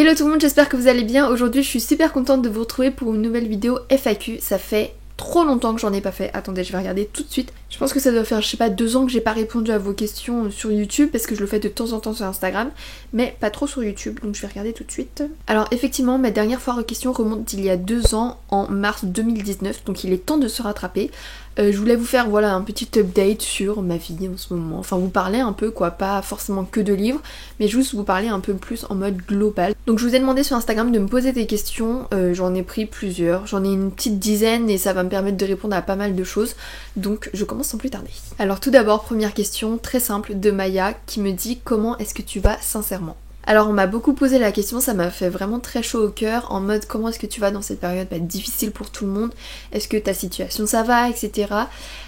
Hello tout le monde, j'espère que vous allez bien. Aujourd'hui je suis super contente de vous retrouver pour une nouvelle vidéo FAQ. Ça fait trop longtemps que j'en ai pas fait. Attendez, je vais regarder tout de suite. Je pense que ça doit faire, je sais pas, 2 ans que j'ai pas répondu à vos questions sur YouTube parce que je le fais de temps en temps sur Instagram, mais pas trop sur YouTube, donc je vais regarder tout de suite. Alors effectivement, ma dernière fois question remonte d'il y a 2 ans, en mars 2019, donc il est temps de se rattraper. Je voulais vous faire voilà un petit update sur ma vie en ce moment, enfin vous parler un peu quoi, pas forcément que de livres, mais juste vous parler un peu plus en mode global. Donc je vous ai demandé sur Instagram de me poser des questions, j'en ai pris plusieurs, j'en ai une petite dizaine et ça va me permettre de répondre à pas mal de choses, donc je commence sans plus tarder. Alors tout d'abord, première question très simple de Maya qui me dit comment est-ce que tu vas sincèrement? Alors on m'a beaucoup posé la question, ça m'a fait vraiment très chaud au cœur, en mode comment est-ce que tu vas dans cette période difficile pour tout le monde, est-ce que ta situation ça va, etc.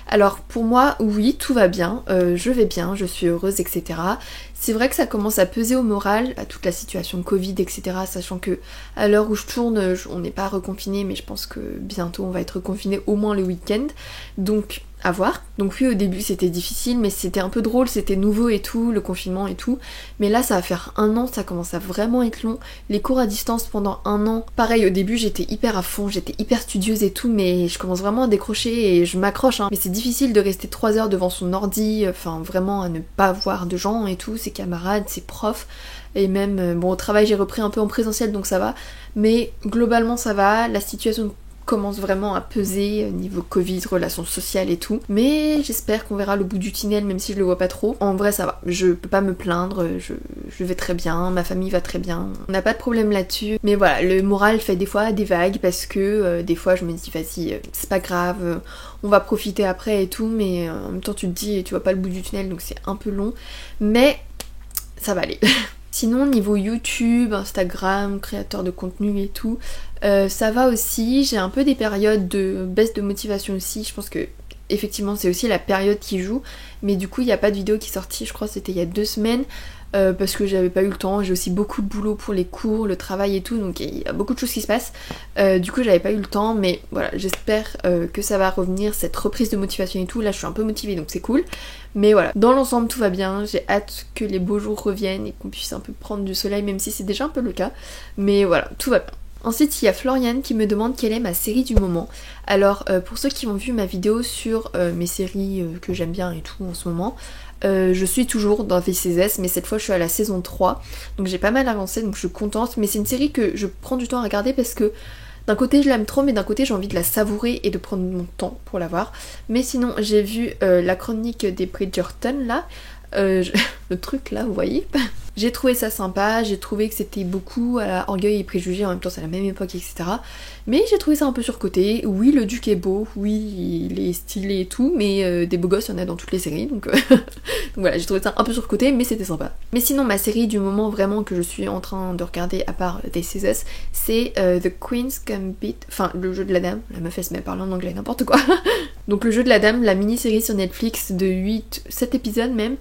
Alors pour moi, oui, tout va bien, je vais bien, je suis heureuse, etc. C'est vrai que ça commence à peser au moral, à toute la situation Covid, etc. Sachant que à l'heure où je tourne, on n'est pas reconfiné, mais je pense que bientôt on va être reconfiné au moins le week-end, donc à voir. Donc oui, au début c'était difficile, mais c'était un peu drôle, c'était nouveau et tout, le confinement et tout. Mais là ça va faire 1 an, ça commence à vraiment être long. Les cours à distance pendant 1 an, pareil au début j'étais hyper à fond, j'étais hyper studieuse et tout, mais je commence vraiment à décrocher et je m'accroche. Mais c'est difficile de rester 3 heures devant son ordi, enfin vraiment à ne pas voir de gens et tout, ses camarades, ses profs. Et même, bon au travail j'ai repris un peu en présentiel donc ça va. Mais globalement ça va, la situation commence vraiment à peser niveau Covid, relations sociales et tout. Mais j'espère qu'on verra le bout du tunnel même si je le vois pas trop. En vrai ça va, je peux pas me plaindre, je vais très bien, ma famille va très bien. On n'a pas de problème là-dessus. Mais voilà, le moral fait des fois des vagues parce que des fois je me dis vas-y, c'est pas grave, on va profiter après et tout. Mais en même temps tu te dis tu vois pas le bout du tunnel donc c'est un peu long. Mais ça va aller. Sinon niveau YouTube, Instagram, créateur de contenu et tout, ça va aussi. J'ai un peu des périodes de baisse de motivation aussi, je pense que effectivement c'est aussi la période qui joue, mais du coup il n'y a pas de vidéo qui est sortie, je crois que c'était il y a 2 semaines, parce que j'avais pas eu le temps, j'ai aussi beaucoup de boulot pour les cours, le travail et tout, donc il y a beaucoup de choses qui se passent, du coup j'avais pas eu le temps, mais voilà, j'espère que ça va revenir, cette reprise de motivation et tout. Là je suis un peu motivée donc c'est cool, mais voilà, dans l'ensemble tout va bien, j'ai hâte que les beaux jours reviennent et qu'on puisse un peu prendre du soleil, même si c'est déjà un peu le cas, mais voilà, tout va bien. Ensuite il y a Floriane qui me demande quelle est ma série du moment. Alors pour ceux qui ont vu ma vidéo sur mes séries que j'aime bien et tout en ce moment, je suis toujours dans This Is Us, mais cette fois je suis à la saison 3, donc j'ai pas mal avancé, donc je suis contente, mais c'est une série que je prends du temps à regarder parce que d'un côté je l'aime trop, mais d'un côté j'ai envie de la savourer et de prendre mon temps pour la voir. Mais sinon j'ai vu la chronique des Bridgerton là, le truc là vous voyez. J'ai trouvé ça sympa, j'ai trouvé que c'était beaucoup à la Orgueil et Préjugés, en même temps c'est la même époque, etc. Mais j'ai trouvé ça un peu surcoté. Oui, le duc est beau, oui, il est stylé et tout, mais des beaux gosses, il y en a dans toutes les séries, donc, donc voilà, j'ai trouvé ça un peu surcoté, mais c'était sympa. Mais sinon, ma série du moment vraiment que je suis en train de regarder, à part This Is Us, c'est The Queen's Gambit, enfin, le jeu de la dame, la meuf elle se met à parler en anglais, n'importe quoi. Donc le jeu de la dame, la mini-série sur Netflix de 7 épisodes même,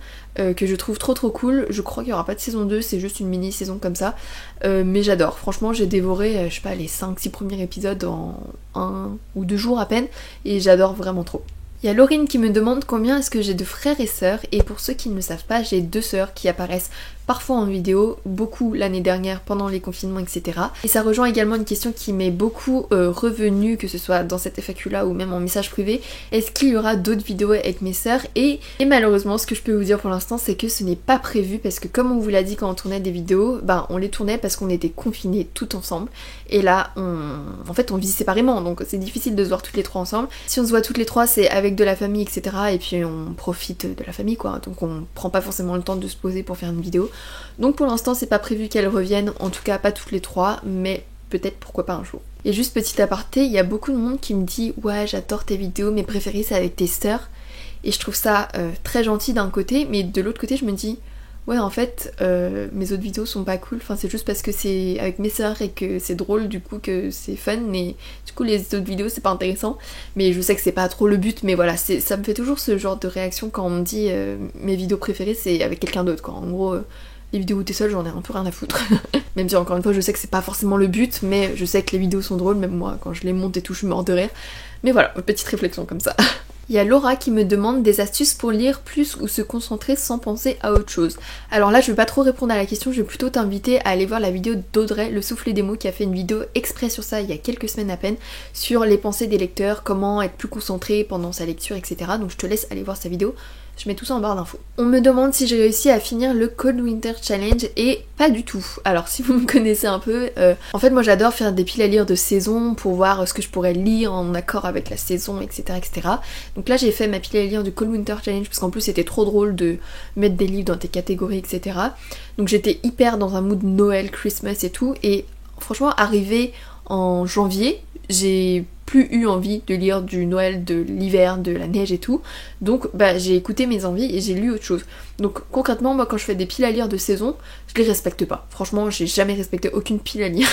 que je trouve trop cool. Je crois qu'il n'y aura pas de saison 2, c'est juste une mini-saison comme ça. Mais j'adore, franchement j'ai dévoré, je sais pas, les 5-6 premiers épisodes en 1 ou 2 jours à peine, et j'adore vraiment trop. Il y a Laurine qui me demande combien est-ce que j'ai de frères et sœurs, et pour ceux qui ne le savent pas, j'ai 2 sœurs qui apparaissent parfois en vidéo, beaucoup l'année dernière pendant les confinements, etc. Et ça rejoint également une question qui m'est beaucoup revenue, que ce soit dans cette FAQ là ou même en message privé. Est-ce qu'il y aura d'autres vidéos avec mes sœurs? Et malheureusement, ce que je peux vous dire pour l'instant, c'est que ce n'est pas prévu, parce que comme on vous l'a dit quand on tournait des vidéos, on les tournait parce qu'on était confinés tout ensemble. Et là, en fait, on vit séparément, donc c'est difficile de se voir toutes les 3 ensemble. Si on se voit toutes les 3, c'est avec de la famille, etc. Et puis on profite de la famille, quoi. Donc on prend pas forcément le temps de se poser pour faire une vidéo. Donc pour l'instant c'est pas prévu qu'elles reviennent, en tout cas pas toutes les 3, mais peut-être pourquoi pas un jour. Et juste petit aparté, il y a beaucoup de monde qui me dit ouais j'adore tes vidéos, mes préférées c'est avec tes sœurs, et je trouve ça très gentil d'un côté, mais de l'autre côté je me dis ouais en fait mes autres vidéos sont pas cool, enfin c'est juste parce que c'est avec mes sœurs et que c'est drôle du coup que c'est fun, mais du coup les autres vidéos c'est pas intéressant. Mais je sais que c'est pas trop le but, mais voilà, ça me fait toujours ce genre de réaction quand on me dit mes vidéos préférées c'est avec quelqu'un d'autre, quoi. En gros les vidéos où t'es seule, j'en ai un peu rien à foutre. Même si encore une fois je sais que c'est pas forcément le but, mais je sais que les vidéos sont drôles, même moi quand je les monte et tout je suis morte de rire. Mais voilà, petite réflexion comme ça. Il y a Laura qui me demande des astuces pour lire plus ou se concentrer sans penser à autre chose. Alors là je vais pas trop répondre à la question, je vais plutôt t'inviter à aller voir la vidéo d'Audrey, le soufflet des mots, qui a fait une vidéo exprès sur ça il y a quelques semaines à peine, sur les pensées des lecteurs, comment être plus concentré pendant sa lecture, etc. Donc je te laisse aller voir sa vidéo. Je mets tout ça en barre d'infos. On me demande si j'ai réussi à finir le Cold Winter Challenge et pas du tout. Alors si vous me connaissez un peu, en fait moi j'adore faire des piles à lire de saison pour voir ce que je pourrais lire en accord avec la saison, etc. etc. Donc là j'ai fait ma pile à lire du Cold Winter Challenge parce qu'en plus c'était trop drôle de mettre des livres dans tes catégories, etc. Donc j'étais hyper dans un mood Noël, Christmas et tout, et franchement arrivé en janvier, j'ai plus eu envie de lire du Noël, de l'hiver, de la neige et tout. Donc bah j'ai écouté mes envies et j'ai lu autre chose. Donc concrètement moi quand je fais des piles à lire de saison, je les respecte pas. Franchement j'ai jamais respecté aucune pile à lire.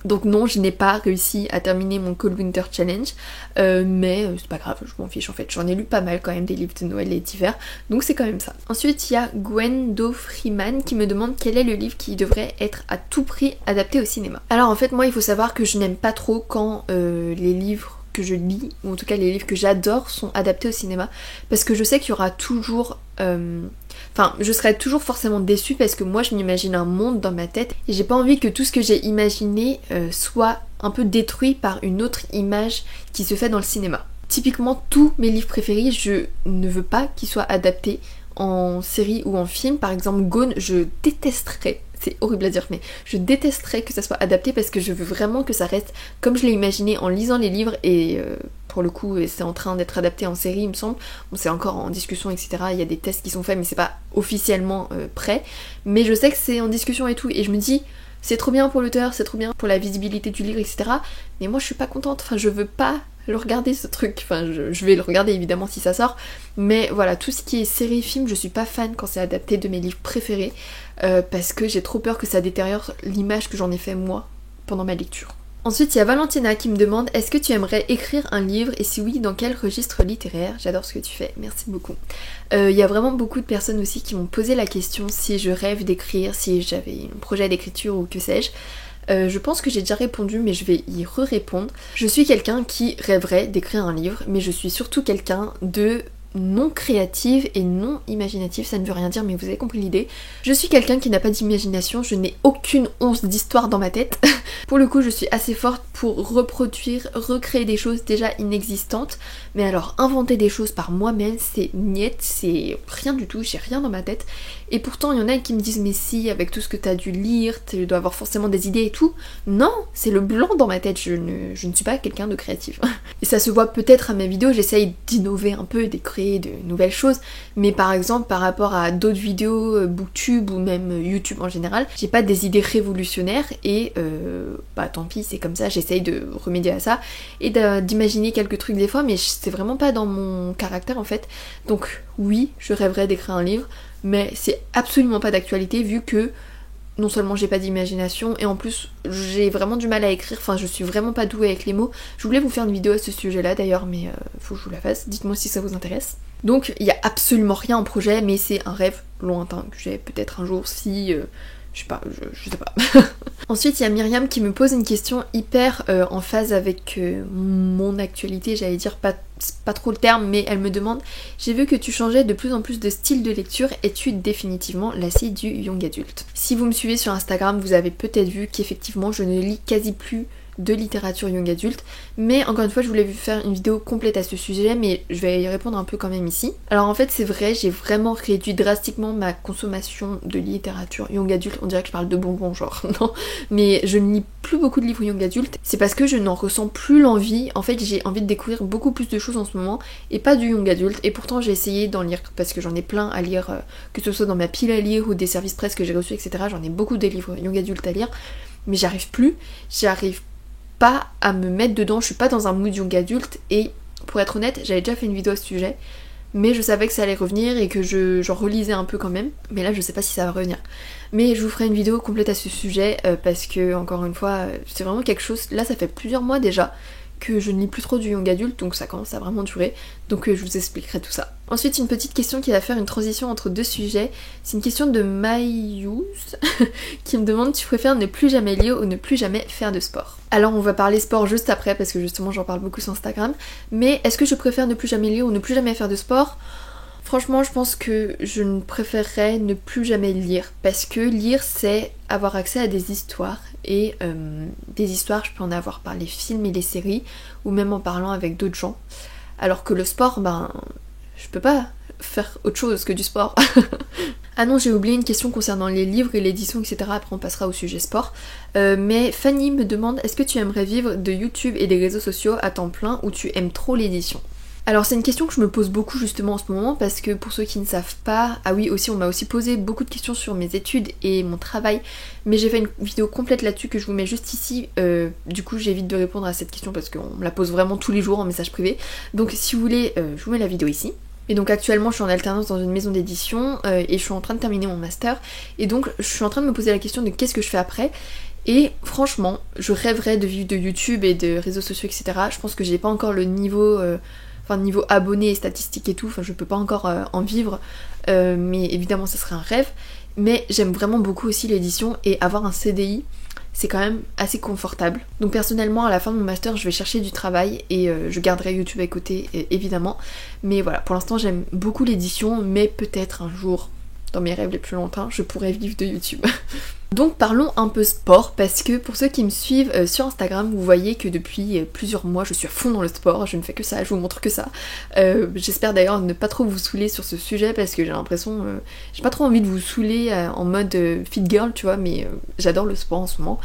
Donc non, je n'ai pas réussi à terminer mon Cold Winter Challenge. Mais c'est pas grave, je m'en fiche en fait. J'en ai lu pas mal quand même des livres de Noël et d'hiver. Donc c'est quand même ça. Ensuite il y a Gwendo Freeman qui me demande quel est le livre qui devrait être à tout prix adapté au cinéma. Alors en fait moi il faut savoir que je n'aime pas trop quand les livres que je lis, ou en tout cas les livres que j'adore, sont adaptés au cinéma, parce que je sais qu'il y aura toujours... Enfin, je serai toujours forcément déçue parce que moi je m'imagine un monde dans ma tête et j'ai pas envie que tout ce que j'ai imaginé soit un peu détruit par une autre image qui se fait dans le cinéma. Typiquement tous mes livres préférés, je ne veux pas qu'ils soient adaptés en série ou en film. Par exemple Gone, je détesterais, c'est horrible à dire, mais je détesterais que ça soit adapté parce que je veux vraiment que ça reste comme je l'ai imaginé en lisant les livres, et pour le coup c'est en train d'être adapté en série il me semble. Bon, c'est encore en discussion, etc. Il y a des tests qui sont faits mais c'est pas officiellement prêt, mais je sais que c'est en discussion et tout, et je me dis c'est trop bien pour l'auteur, c'est trop bien pour la visibilité du livre, etc. Mais moi je suis pas contente, enfin je veux pas le regarder ce truc, enfin je vais le regarder évidemment si ça sort, mais voilà, tout ce qui est série, film, je suis pas fan quand c'est adapté de mes livres préférés, parce que j'ai trop peur que ça détériore l'image que j'en ai fait moi pendant ma lecture. Ensuite il y a Valentina qui me demande est-ce que tu aimerais écrire un livre et si oui dans quel registre littéraire? J'adore ce que tu fais, merci beaucoup. Il y a vraiment beaucoup de personnes aussi qui m'ont posé la question si je rêve d'écrire, si j'avais un projet d'écriture ou que sais-je. Je pense que j'ai déjà répondu mais je vais y re-répondre. Je suis quelqu'un qui rêverait d'écrire un livre, mais je suis surtout quelqu'un de non créative et non imaginative, ça ne veut rien dire mais vous avez compris l'idée. Je suis quelqu'un qui n'a pas d'imagination, je n'ai aucune once d'histoire dans ma tête. Pour le coup je suis assez forte pour reproduire, recréer des choses déjà inexistantes, mais alors inventer des choses par moi-même c'est niet, c'est rien du tout, j'ai rien dans ma tête. Et pourtant il y en a qui me disent mais si, avec tout ce que t'as dû lire, tu dois avoir forcément des idées et tout. Non, c'est le blanc dans ma tête, je ne suis pas quelqu'un de créatif. Et ça se voit peut-être à mes vidéos, j'essaye d'innover un peu, d'écrire de nouvelles choses, mais par exemple par rapport à d'autres vidéos, booktube ou même YouTube en général, j'ai pas des idées révolutionnaires et bah tant pis, c'est comme ça, j'essaye de remédier à ça et d'imaginer quelques trucs des fois, mais c'est vraiment pas dans mon caractère en fait. Donc oui, je rêverais d'écrire un livre, mais c'est absolument pas d'actualité vu que non seulement j'ai pas d'imagination et en plus j'ai vraiment du mal à écrire, enfin je suis vraiment pas douée avec les mots. Je voulais vous faire une vidéo à ce sujet là d'ailleurs, mais faut que je vous la fasse, dites-moi si ça vous intéresse. Donc il y a absolument rien en projet, mais c'est un rêve lointain que j'ai peut-être un jour si... je sais pas, je sais pas. Ensuite il y a Myriam qui me pose une question hyper en phase avec mon actualité, j'allais dire pas trop le terme, mais elle me demande j'ai vu que tu changeais de plus en plus de style de lecture, es-tu définitivement lassée du young adult? Si vous me suivez sur Instagram vous avez peut-être vu qu'effectivement je ne lis quasi plus de littérature young adulte, mais encore une fois je voulais vous faire une vidéo complète à ce sujet, mais je vais y répondre un peu quand même ici. Alors en fait c'est vrai, j'ai vraiment réduit drastiquement ma consommation de littérature young adulte, on dirait que je parle de bonbons genre, non, mais je ne lis plus beaucoup de livres young adulte, c'est parce que je n'en ressens plus l'envie. En fait j'ai envie de découvrir beaucoup plus de choses en ce moment et pas du young adulte, et pourtant j'ai essayé d'en lire parce que j'en ai plein à lire, que ce soit dans ma pile à lire ou des services presse que j'ai reçus, etc. J'en ai beaucoup de livres young adulte à lire, mais j'arrive pas à me mettre dedans, je suis pas dans un mood young adulte, et pour être honnête j'avais déjà fait une vidéo à ce sujet mais je savais que ça allait revenir et que j'en relisais un peu quand même, mais là je sais pas si ça va revenir, mais je vous ferai une vidéo complète à ce sujet parce que encore une fois c'est vraiment quelque chose, là ça fait plusieurs mois déjà que je ne lis plus trop du young adulte, donc ça commence à vraiment durer, donc je vous expliquerai tout ça. Ensuite, une petite question qui va faire une transition entre deux sujets, c'est une question de Mayous qui me demande: tu préfères ne plus jamais lire ou ne plus jamais faire de sport? Alors on va parler sport juste après parce que justement j'en parle beaucoup sur Instagram, mais est-ce que je préfère ne plus jamais lire ou ne plus jamais faire de sport? Franchement, je pense que je ne préférerais ne plus jamais lire, parce que lire, c'est avoir accès à des histoires, et des histoires, je peux en avoir par les films et les séries, ou même en parlant avec d'autres gens, alors que le sport, je peux pas faire autre chose que du sport. Ah non, j'ai oublié une question concernant les livres et l'édition, etc. Après on passera au sujet sport. Mais Fanny me demande: est-ce que tu aimerais vivre de YouTube et des réseaux sociaux à temps plein, ou tu aimes trop l'édition? Alors c'est une question que je me pose beaucoup justement en ce moment, parce que pour ceux qui ne savent pas, ah oui aussi on m'a aussi posé beaucoup de questions sur mes études et mon travail, mais j'ai fait une vidéo complète là-dessus que je vous mets juste ici, du coup j'évite de répondre à cette question parce qu'on me la pose vraiment tous les jours en message privé, donc si vous voulez je vous mets la vidéo ici. Et donc actuellement je suis en alternance dans une maison d'édition et je suis en train de terminer mon master, et donc je suis en train de me poser la question de qu'est-ce que je fais après. Et franchement je rêverais de vivre de YouTube et de réseaux sociaux, etc. Je pense que j'ai pas encore le niveau... niveau abonnés et statistiques et tout, je peux pas encore en vivre, mais évidemment ça serait un rêve, mais j'aime vraiment beaucoup aussi l'édition, et avoir un CDI c'est quand même assez confortable. Donc personnellement à la fin de mon master je vais chercher du travail et je garderai YouTube à côté évidemment, mais voilà, pour l'instant j'aime beaucoup l'édition, mais peut-être un jour, dans mes rêves les plus lointains, je pourrais vivre de YouTube. Donc parlons un peu sport, parce que pour ceux qui me suivent sur Instagram, vous voyez que depuis plusieurs mois je suis à fond dans le sport, je ne fais que ça, je vous montre que ça. J'espère d'ailleurs ne pas trop vous saouler sur ce sujet, parce que j'ai l'impression, j'ai pas trop envie de vous saouler en mode fit girl, tu vois, mais j'adore le sport en ce moment.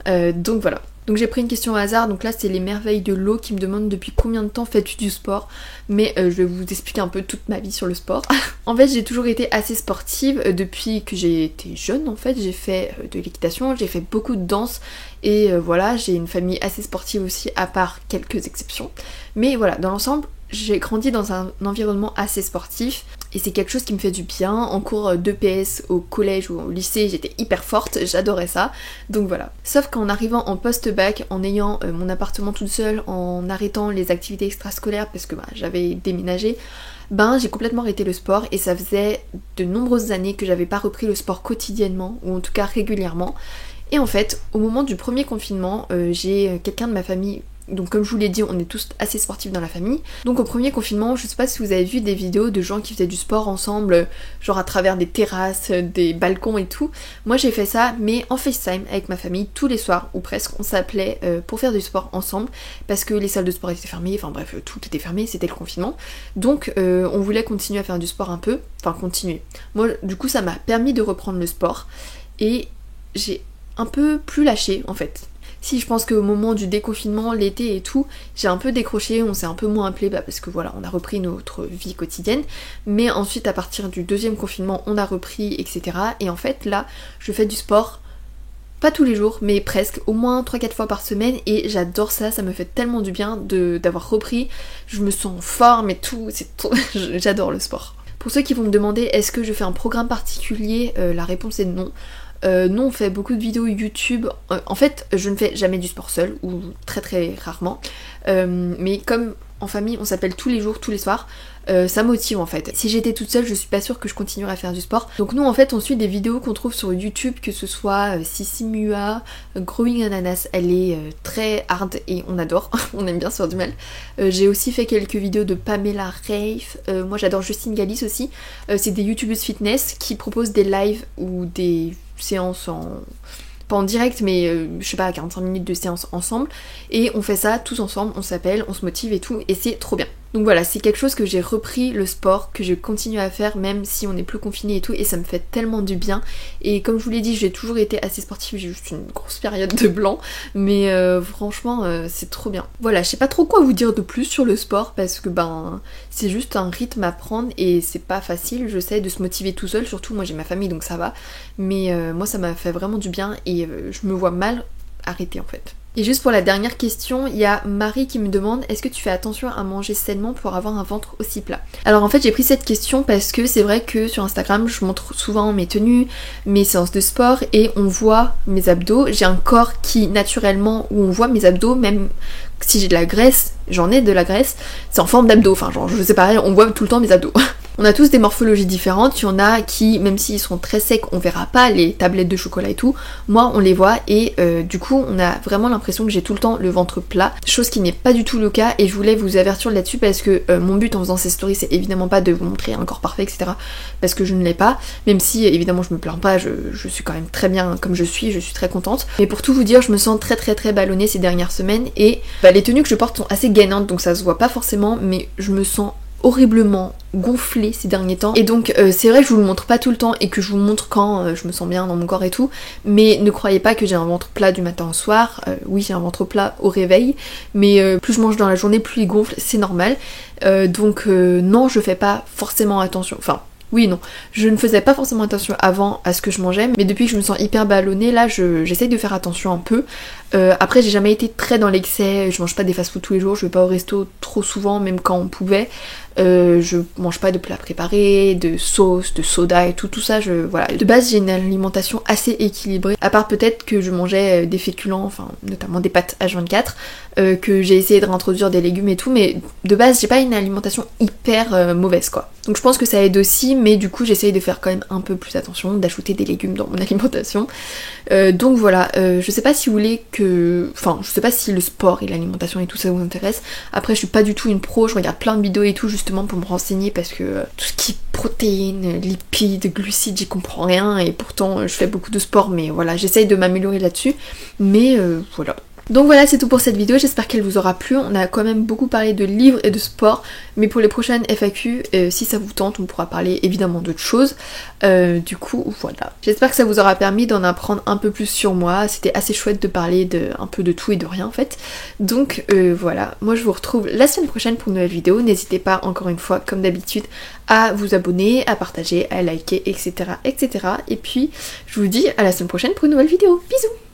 Donc voilà. Donc j'ai pris une question au hasard, donc là c'est les merveilles de l'eau qui me demandent: depuis combien de temps fais-tu du sport? Mais je vais vous expliquer un peu toute ma vie sur le sport. En fait j'ai toujours été assez sportive depuis que j'ai été jeune. En fait j'ai fait de l'équitation, j'ai fait beaucoup de danse, et voilà, j'ai une famille assez sportive aussi, à part quelques exceptions. Mais voilà, dans l'ensemble j'ai grandi dans un environnement assez sportif, et c'est quelque chose qui me fait du bien. En cours d'EPS au collège ou au lycée, j'étais hyper forte, j'adorais ça, donc voilà. Sauf qu'en arrivant en post-bac, en ayant mon appartement toute seule, en arrêtant les activités extrascolaires parce que j'avais déménagé, j'ai complètement arrêté le sport, et ça faisait de nombreuses années que j'avais pas repris le sport quotidiennement, ou en tout cas régulièrement. Et en fait, au moment du premier confinement, j'ai quelqu'un de ma famille... Donc comme je vous l'ai dit, on est tous assez sportifs dans la famille. Donc au premier confinement, je sais pas si vous avez vu des vidéos de gens qui faisaient du sport ensemble, genre à travers des terrasses, des balcons et tout. Moi j'ai fait ça, mais en FaceTime avec ma famille tous les soirs, ou presque. On s'appelait pour faire du sport ensemble, parce que les salles de sport étaient fermées, enfin bref, tout était fermé, c'était le confinement. Donc on voulait continuer à faire du sport un peu, enfin continuer. Moi du coup ça m'a permis de reprendre le sport, et j'ai un peu plus lâché en fait. Si, je pense qu'au moment du déconfinement, l'été et tout, j'ai un peu décroché, on s'est un peu moins appelé, parce que voilà, on a repris notre vie quotidienne. Mais ensuite, à partir du deuxième confinement, on a repris, etc. Et en fait, là, je fais du sport, pas tous les jours, mais presque, au moins 3-4 fois par semaine, et j'adore ça, ça me fait tellement du bien d'avoir repris. Je me sens en forme et tout, j'adore le sport. Pour ceux qui vont me demander est-ce que je fais un programme particulier, la réponse est non. Non, on fait beaucoup de vidéos YouTube. En fait, je ne fais jamais du sport seul, ou très très rarement. Mais comme en famille, on s'appelle tous les jours, tous les soirs, ça motive en fait. Si j'étais toute seule, je suis pas sûre que je continuerais à faire du sport. Donc nous, en fait, on suit des vidéos qu'on trouve sur YouTube, que ce soit Sissi Mua, Growing Ananas. Elle est très hard et on adore. On aime bien se faire du mal. J'ai aussi fait quelques vidéos de Pamela Reif. Moi, j'adore Justine Galis aussi. C'est des youtubeuses fitness qui proposent des lives ou des séances pas en direct, mais je sais pas, 45 minutes de séance ensemble, et on fait ça tous ensemble, on s'appelle, on se motive et tout, et c'est trop bien. Donc voilà, c'est quelque chose que j'ai repris, le sport, que je continue à faire même si on n'est plus confiné et tout, et ça me fait tellement du bien. Et comme je vous l'ai dit, j'ai toujours été assez sportive, j'ai juste une grosse période de blanc, mais franchement c'est trop bien. Voilà, je sais pas trop quoi vous dire de plus sur le sport, parce que c'est juste un rythme à prendre et c'est pas facile, je sais, de se motiver tout seul, surtout moi j'ai ma famille donc ça va, mais moi ça m'a fait vraiment du bien, et je me vois mal arrêter en fait. Et juste pour la dernière question, il y a Marie qui me demande: est-ce que tu fais attention à manger sainement pour avoir un ventre aussi plat? Alors en fait j'ai pris cette question parce que c'est vrai que sur Instagram je montre souvent mes tenues, mes séances de sport, et on voit mes abdos. J'ai un corps qui naturellement, où on voit mes abdos même si j'ai de la graisse, j'en ai de la graisse, c'est en forme d'abdos, enfin genre je sais pas, on voit tout le temps mes abdos. On a tous des morphologies différentes, il y en a qui, même s'ils sont très secs, on verra pas les tablettes de chocolat et tout, moi on les voit et du coup on a vraiment l'impression que j'ai tout le temps le ventre plat, chose qui n'est pas du tout le cas et je voulais vous avertir là-dessus parce que mon but en faisant ces stories c'est évidemment pas de vous montrer un corps parfait etc, parce que je ne l'ai pas, même si évidemment je me plains pas, je suis quand même très bien comme je suis très contente, mais pour tout vous dire je me sens très ballonnée ces dernières semaines et les tenues que je porte sont assez gainantes donc ça se voit pas forcément, mais je me sens horriblement gonflée ces derniers temps et donc c'est vrai que je vous le montre pas tout le temps et que je vous montre quand je me sens bien dans mon corps et tout, mais ne croyez pas que j'ai un ventre plat du matin au soir, oui j'ai un ventre plat au réveil, mais plus je mange dans la journée plus il gonfle, c'est normal, donc non je fais pas forcément attention, enfin oui non, je ne faisais pas forcément attention avant à ce que je mangeais, mais depuis que je me sens hyper ballonnée là j'essaye de faire attention un peu. Après j'ai jamais été très dans l'excès, je mange pas des fast-food tous les jours, je vais pas au resto trop souvent même quand on pouvait, je mange pas de plats préparés, de sauce, de soda et tout ça, voilà. De base j'ai une alimentation assez équilibrée, à part peut-être que je mangeais des féculents, enfin notamment des pâtes H24, que j'ai essayé de réintroduire des légumes et tout, mais de base j'ai pas une alimentation hyper mauvaise quoi. Donc je pense que ça aide aussi, mais du coup j'essaye de faire quand même un peu plus attention, d'ajouter des légumes dans mon alimentation. Donc voilà, je sais pas si vous voulez que... Enfin, je sais pas si le sport et l'alimentation et tout ça vous intéresse. Après je suis pas du tout une pro, je regarde plein de vidéos et tout justement pour me renseigner parce que tout ce qui est protéines, lipides, glucides, j'y comprends rien et pourtant je fais beaucoup de sport, mais voilà, j'essaye de m'améliorer là-dessus. Mais voilà. Donc voilà, c'est tout pour cette vidéo, j'espère qu'elle vous aura plu. On a quand même beaucoup parlé de livres et de sport, mais pour les prochaines FAQ, si ça vous tente, on pourra parler évidemment d'autres choses. Du coup, voilà. J'espère que ça vous aura permis d'en apprendre un peu plus sur moi. C'était assez chouette de parler un peu de tout et de rien en fait. Donc voilà, moi je vous retrouve la semaine prochaine pour une nouvelle vidéo. N'hésitez pas encore une fois, comme d'habitude, à vous abonner, à partager, à liker, etc. etc. Et puis, je vous dis à la semaine prochaine pour une nouvelle vidéo. Bisous!